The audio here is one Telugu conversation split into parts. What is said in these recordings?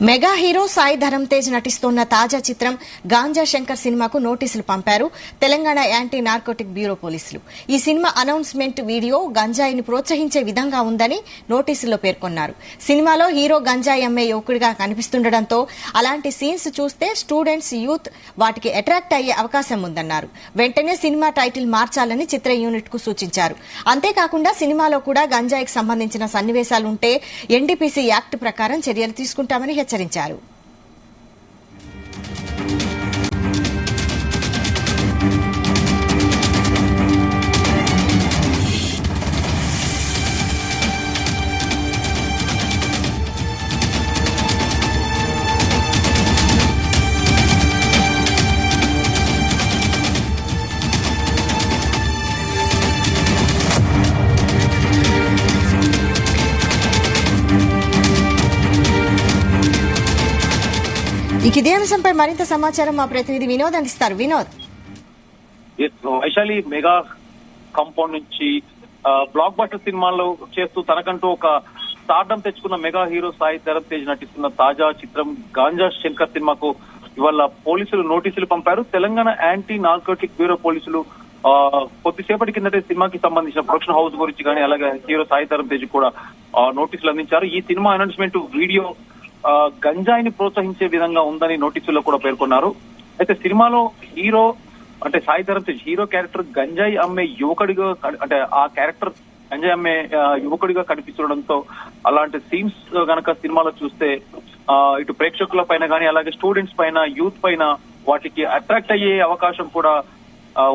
మెగా హీరో సాయి ధరమ్ తేజ్ నటిస్తోన్న తాజా చిత్రం గాంజా శంకర్ సినిమాకు నోటీసులు పంపారు తెలంగాణ యాంటీ నార్కోటిక్ బ్యూరో పోలీసులు. ఈ సినిమా అనౌన్స్మెంట్ వీడియో గంజాయిని ప్రోత్సహించే విధంగా ఉందని నోటీసుల్లో పేర్కొన్నారు. సినిమాలో హీరో గంజాయి అమ్మే యువకుడిగా కనిపిస్తుండటంతో అలాంటి సీన్స్ చూస్తే స్టూడెంట్స్, యూత్ వాటికి అట్రాక్ట్ అయ్యే అవకాశం ఉందన్నారు. వెంటనే సినిమా టైటిల్ మార్చాలని చిత్ర యూనిట్ కు సూచించారు. అంతేకాకుండా సినిమాలో కూడా గంజాయికి సంబంధించిన సన్నివేశాలుంటే ఎన్డీపీసీ యాక్ట్ ప్రకారం చర్యలు తీసుకుంటామని హెచ్చరించారు. ఇదే అంశంపై మరింత సమాచారం మా ప్రతినిధి వినోద్ అందిస్తారు. వినోద్, వైశాలి మెగా కాంపౌండ్ నుంచి బ్లాక్ బస్టర్ సినిమాల్లో చేస్తూ తనకంటూ ఒక స్టార్డమ్ తెచ్చుకున్న మెగా హీరో సాయి ధరమ్ తేజ్ నటిస్తున్న తాజా చిత్రం గాంజా శంకర్ సినిమాకు ఇవాళ పోలీసులు నోటీసులు పంపారు. తెలంగాణ యాంటీ నార్కోటిక్ బ్యూరో పోలీసులు కొద్దిసేపటి కిందటే సినిమాకి సంబంధించిన ప్రొడక్షన్ హౌస్ గురించి కానీ అలాగే హీరో సాయి ధరమ్ తేజ్ కూడా నోటీసులు అందించారు. ఈ సినిమా అనౌన్స్మెంట్ వీడియో గంజాయిని ప్రోత్సహించే విధంగా ఉందని నోటీసుల్లో కూడా పేర్కొన్నారు. అయితే సినిమాలో హీరో అంటే సాయి ధరమ్ తేజ్ హీరో క్యారెక్టర్ గంజాయి అమ్మే యువకుడిగా అంటే ఆ క్యారెక్టర్ గంజాయి అమ్మే యువకుడిగా కనిపిస్తుండడంతో అలాంటి సీన్స్ గనక సినిమాలో చూస్తే ఇటు ప్రేక్షకుల పైన కానీ అలాగే స్టూడెంట్స్ పైన, యూత్ పైన వాటికి అట్రాక్ట్ అయ్యే అవకాశం కూడా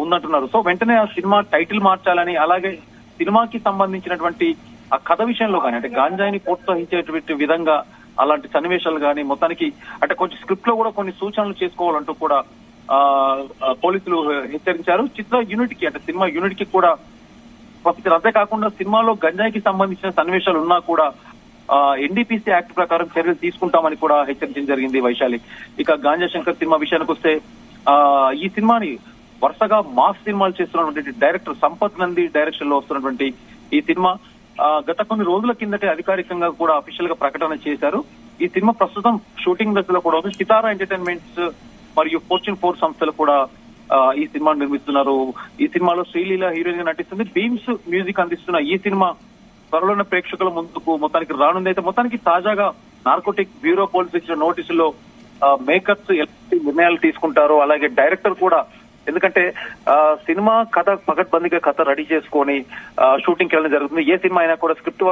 ఉందంటున్నారు. సో వెంటనే ఆ సినిమా టైటిల్ మార్చాలని అలాగే సినిమాకి సంబంధించినటువంటి ఆ కథ విషయంలో కానీ అంటే గాంజాయిని ప్రోత్సహించేటువంటి విధంగా అలాంటి సన్నివేశాలు కానీ మొత్తానికి అంటే కొంచెం స్క్రిప్ట్ లో కూడా కొన్ని సూచనలు చేసుకోవాలంటూ కూడా పోలీసులు హెచ్చరించారు. చిత్ర యూనిట్ కి అంటే సినిమా యూనిట్ కి కూడా పంపించారు. అంతేకాకుండా సినిమాలో గంజాయికి సంబంధించిన సన్నివేశాలు ఉన్నా కూడా ఎన్డీపీసీ యాక్ట్ ప్రకారం చర్యలు తీసుకుంటామని కూడా హెచ్చరించడం జరిగింది. వైశాలి, ఇక గాంజా శంకర్ సినిమా విషయానికి వస్తే ఈ సినిమాని వరుసగా మాస్ సినిమాలు చేస్తున్నటువంటి డైరెక్టర్ సంపత్ నంది డైరెక్షన్ లో వస్తున్నటువంటి ఈ సినిమా గత కొన్ని రోజుల కిందటే అధికారికంగా కూడా అఫీషియల్ గా ప్రకటన చేశారు. ఈ సినిమా ప్రస్తుతం షూటింగ్ దశలో కూడా ఉంది. సితారా ఎంటర్టైన్మెంట్స్ మరియు ఫార్చ్యూన్ 4 సంస్థలు కూడా ఈ సినిమా నిర్మిస్తున్నారు. ఈ సినిమాలో శ్రీలీల హీరోయిన్ గా నటిస్తుంది. బీమ్స్ మ్యూజిక్ అందిస్తున్న ఈ సినిమా త్వరలోనే ప్రేక్షకుల ముందుకు మొత్తానికి రానుంది. అయితే మొత్తానికి తాజాగా నార్కోటిక్ బ్యూరో పోలీసులు ఇచ్చిన నోటీసుల్లో మేకర్స్ ఎలాంటి నిర్ణయాలు తీసుకుంటారో అలాగే డైరెక్టర్ కూడా, ఎందుకంటే సినిమా కథ పకడ్బందీగా కథ రెడీ చేసుకొని షూటింగ్ వెళ్ళడం జరుగుతుంది. ఏ సినిమా అయినా కూడా స్క్రిప్ట్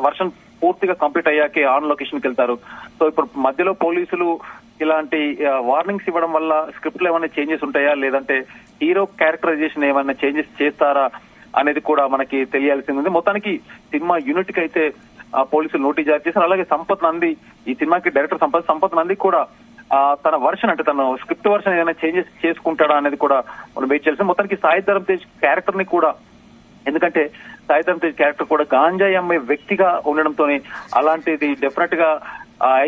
వర్షన్ పూర్తిగా కంప్లీట్ అయ్యాకే ఆన్ లొకేషన్ కి వెళ్తారు. సో ఇప్పుడు మధ్యలో పోలీసులు ఇలాంటి వార్నింగ్స్ ఇవ్వడం వల్ల స్క్రిప్ట్ లో ఏమైనా చేంజెస్ ఉంటాయా లేదంటే హీరో క్యారెక్టరైజేషన్ ఏమైనా చేంజెస్ చేస్తారా అనేది కూడా మనకి తెలియాల్సింది ఉంది. మొత్తానికి సినిమా యూనిట్ కి అయితే పోలీసులు నోటీస్ జారీ చేశారు. అలాగే సంపత్ నంది ఈ సినిమాకి డైరెక్టర్ సంపత్ నంది కూడా తన వర్షన్ అంటే తన స్క్రిప్ట్ వర్షన్ ఏదైనా చేంజెస్ చేసుకుంటాడా అనేది కూడా మనం వెయిట్ చేయాల్సింది. మొత్తానికి సాయి ధరమ్ తేజ్ క్యారెక్టర్ ని కూడా, ఎందుకంటే సాయి ధరమ్ తేజ్ క్యారెక్టర్ కూడా గాంజాయి అమ్మే వ్యక్తిగా ఉండడంతో అలాంటిది డెఫినెట్ గా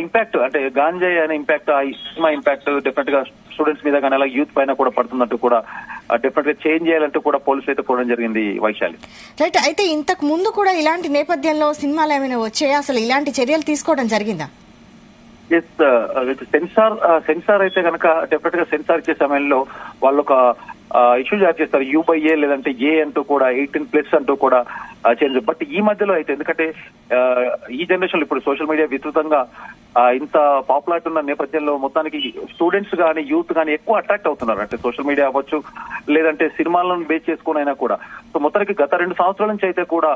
ఇంపాక్ట్ అంటే గాంజాయి అనే ఇంపాక్ట్ ఆ సినిమా ఇంపాక్ట్ డెఫినెట్ గా స్టూడెంట్స్ మీద కానీ అలాగే యూత్ పైన కూడా పడుతున్నట్టు కూడా డెఫినెట్ గా చేంజ్ చేయాలంటూ కూడా పోలీసులు అయితే కోవడం జరిగింది. వైశాలి, రైట్. అయితే ఇంతకు ముందు కూడా ఇలాంటి నేపథ్యంలో సినిమాలు ఏమైనా వచ్చాయా? అసలు ఇలాంటి చర్యలు తీసుకోవడం జరిగిందా? సెన్సార్ అయితే కనుక డెఫినెట్ గా సెన్సార్ ఇచ్చే సమయంలో వాళ్ళు ఒక ఇష్యూ జారీ చేస్తారు. U/A లేదంటే A అంటూ కూడా 18+ అంటూ కూడా చేంజ్. బట్ ఈ మధ్యలో అయితే ఎందుకంటే ఈ జనరేషన్ ఇప్పుడు సోషల్ మీడియా విస్తృతంగా ఇంత పాపులారిటీ ఉన్న నేపథ్యంలో మొత్తానికి స్టూడెంట్స్ కానీ యూత్ కానీ ఎక్కువ అట్రాక్ట్ అవుతున్నారు. అంటే సోషల్ మీడియా అవ్వచ్చు లేదంటే సినిమాలను బేస్ చేసుకుని అయినా కూడా. సో మొత్తానికి గత 2 సంవత్సరాల నుంచి అయితే కూడా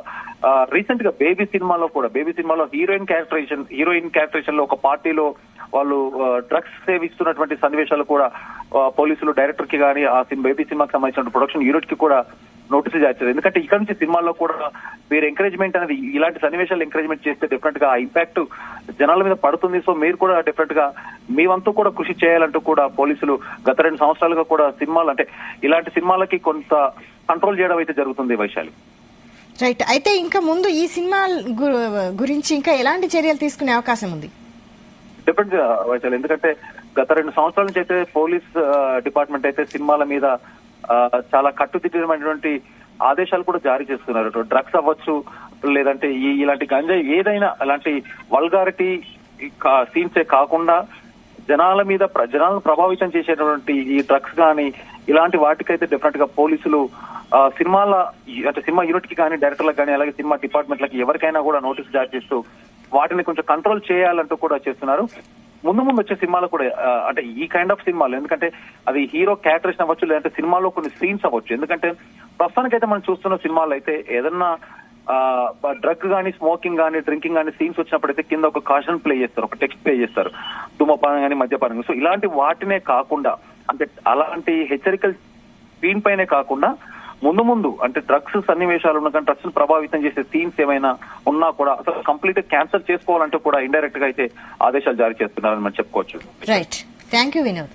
రీసెంట్ గా బేబీ సినిమాలో హీరోయిన్ క్యారెక్టరేషన్ లో ఒక పార్టీలో వాళ్ళు డ్రగ్స్ సేవిస్తున్నటువంటి సన్నివేశాలు కూడా పోలీసులు డైరెక్టర్ కి కానీ ఆ బేబీ సినిమాకి సంబంధించిన ప్రొడక్షన్ యూనిట్ కి కూడా నోటీసులు జారీ చేశారు. ఎందుకంటే ఇక్కడ నుంచి సినిమాల్లో కూడా మీరు ఎంకరేజ్మెంట్ అనేది ఇలాంటి సన్నివేశాలు ఎంకరేజ్మెంట్ చేస్తే డెఫినెట్ గా ఆ ఇంపాక్ట్ జనాల మీద పడుతుంది. సో మీరు కూడా డెఫినెట్ గా మీ వంతు కూడా కృషి చేయాలంటూ కూడా పోలీసులు గత 2 సంవత్సరాలుగా కూడా సినిమాలు అంటే ఇలాంటి సినిమాలకి కొంత కంట్రోల్ చేయడం అయితే జరుగుతుంది. వైశాలి, రైట్. అయితే ఇంకా ముందు ఈ సినిమా గురించి ఇంకా ఎలాంటి చర్యలు తీసుకునే అవకాశం ఉంది? డెఫినెట్ గా వైశాలి, ఎందుకంటే గత 2 సంవత్సరాల నుంచి అయితే పోలీస్ డిపార్ట్మెంట్ అయితే సినిమాల మీద చాలా కట్టుదిట్టమైనటువంటి ఆదేశాలు కూడా జారీ చేస్తున్నారు. డ్రగ్స్ అవ్వచ్చు, లేదంటే ఇలాంటి గంజాయి ఏదైనా అలాంటి వల్గారిటీ సీన్సే కాకుండా జనాలను ప్రభావితం చేసేటువంటి ఈ డ్రగ్స్ కానీ ఇలాంటి వాటికైతే డెఫినెట్ గా పోలీసులు సినిమా యూనిట్ కి కానీ డైరెక్టర్లకు కానీ అలాగే సినిమా డిపార్ట్మెంట్లకి ఎవరికైనా కూడా నోటీస్ జారీ చేస్తూ వాటిని కొంచెం కంట్రోల్ చేయాలంటూ కూడా చేస్తున్నారు. ముందు వచ్చే సినిమాలు కూడా అంటే ఈ కైండ్ ఆఫ్ సినిమాలు, ఎందుకంటే అది హీరో క్యారెక్టరేషన్ అవ్వచ్చు, లేదంటే సినిమాలో కొన్ని సీన్స్ అవ్వచ్చు. ఎందుకంటే ప్రస్తుతానికైతే మనం చూస్తున్న సినిమాలు అయితే ఏదన్నా డ్రగ్ గానీ, స్మోకింగ్ గానీ, డ్రింకింగ్ గానీ సీన్స్ వచ్చినప్పుడైతే కింద ఒక కాషన్ ప్లే చేస్తారు, ఒక టెక్స్ట్ ప్లే చేస్తారు, ధూమపానం గానీ, మద్యపానం. సో ఇలాంటి వాటినే కాకుండా, అంటే అలాంటి హెచ్చరికలు స్క్రీన్ పైనే కాకుండా ముందు అంటే డ్రగ్స్ సన్నివేశాలు ఉన్న కానీ డ్రగ్స్ ప్రభావితం చేసే సీన్స్ ఏమైనా ఉన్నా కూడా అసలు కంప్లీట్ క్యాన్సల్ చేసుకోవాలంటూ కూడా ఇండైరెక్ట్ గా అయితే ఆదేశాలు జారీ చేస్తున్నారని మనం చెప్పుకోవచ్చు. Right, thank you Vinod.